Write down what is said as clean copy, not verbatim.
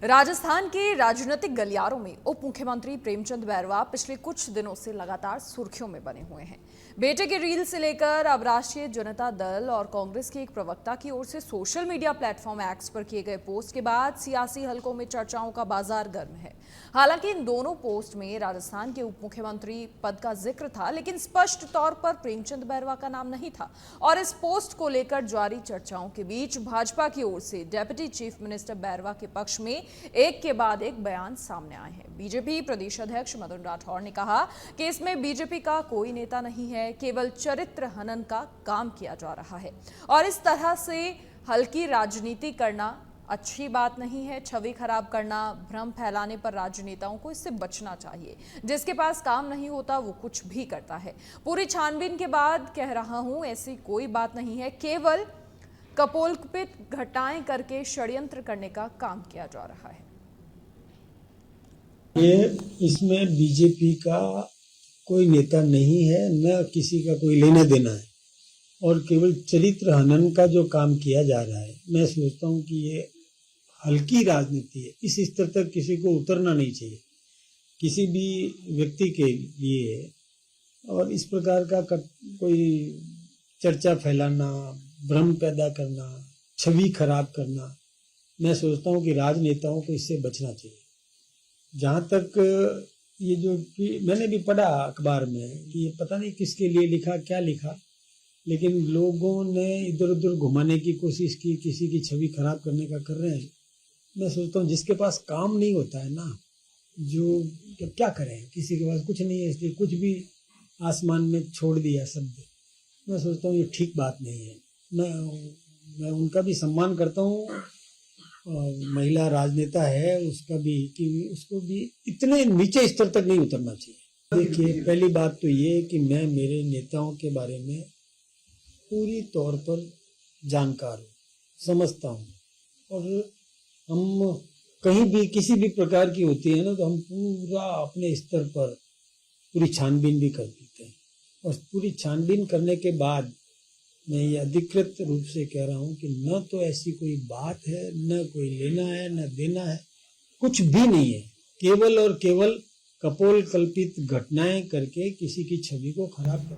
राजस्थान के राजनीतिक गलियारों में उप मुख्यमंत्री प्रेमचंद बैरवा पिछले कुछ दिनों से लगातार सुर्खियों में बने हुए हैं। बेटे की रील से लेकर अब राष्ट्रीय जनता दल और कांग्रेस के एक प्रवक्ता की ओर से सोशल मीडिया प्लेटफॉर्म एक्स पर किए गए पोस्ट के बाद सियासी हलकों में चर्चाओं का बाजार गर्म है। हालांकि इन दोनों पोस्ट में राजस्थान के उप मुख्यमंत्री पद का जिक्र था, लेकिन स्पष्ट तौर पर प्रेमचंद बैरवा का नाम नहीं था। और इस पोस्ट को लेकर जारी चर्चाओं के बीच भाजपा की ओर से डेप्यूटी चीफ मिनिस्टर बैरवा के पक्ष में एक के बाद एक बयान सामने आए हैं। बीजेपी प्रदेश अध्यक्ष मदन राठौर ने कहा कि इसमें बीजेपी का कोई नेता नहीं है, केवल चरित्र हनन का काम किया जा रहा है और इस तरह से हल्की राजनीति करना अच्छी बात नहीं है। छवि खराब करना, भ्रम फैलाने पर राजनेताओं को इससे बचना चाहिए। जिसके पास काम नहीं होता वो कुछ भी करता है। पूरी छानबीन के बाद कह रहा हूं, ऐसी कोई बात नहीं है, केवल कपोलकल्पित घटनाएं करके षड्यंत्र करने का काम किया जा रहा है। ये इसमें बीजेपी का कोई नेता नहीं है, न किसी का कोई लेना देना है और केवल चरित्र हनन का जो काम किया जा रहा है, मैं सोचता हूँ कि ये हल्की राजनीति है। इस स्तर तक किसी को उतरना नहीं चाहिए किसी भी व्यक्ति के लिए। और इस प्रकार का कोई चर्चा फैलाना, भ्रम पैदा करना, छवि खराब करना, मैं सोचता हूँ कि राजनेताओं को इससे बचना चाहिए। जहाँ तक ये जो मैंने भी पढ़ा अखबार में कि ये पता नहीं किसके लिए लिखा, क्या लिखा, लेकिन लोगों ने इधर उधर घुमाने की कोशिश की, किसी की छवि खराब करने का कर रहे हैं। मैं सोचता हूँ जिसके पास काम नहीं होता है ना, जो क्या करें, किसी के पास कुछ नहीं है इसलिए कुछ भी आसमान में छोड़ दिया शब्द। मैं सोचता हूँ ये ठीक बात नहीं है। मैं उनका भी सम्मान करता हूँ, महिला राजनेता है उसका भी, कि उसको भी इतने नीचे स्तर तक नहीं उतरना चाहिए। देखिए, पहली बात तो ये कि मैं मेरे नेताओं के बारे में पूरी तौर पर जानकार हूँ, समझता हूँ। और हम कहीं भी किसी भी प्रकार की होती है ना, तो हम पूरा अपने स्तर पर पूरी छानबीन भी कर देते हैं। और पूरी छानबीन करने के बाद मैं ये अधिकृत रूप से कह रहा हूँ कि न तो ऐसी कोई बात है, न कोई लेना है, न देना है, कुछ भी नहीं है। केवल और केवल कपोल कल्पित घटनाएं करके किसी की छवि को खराब कर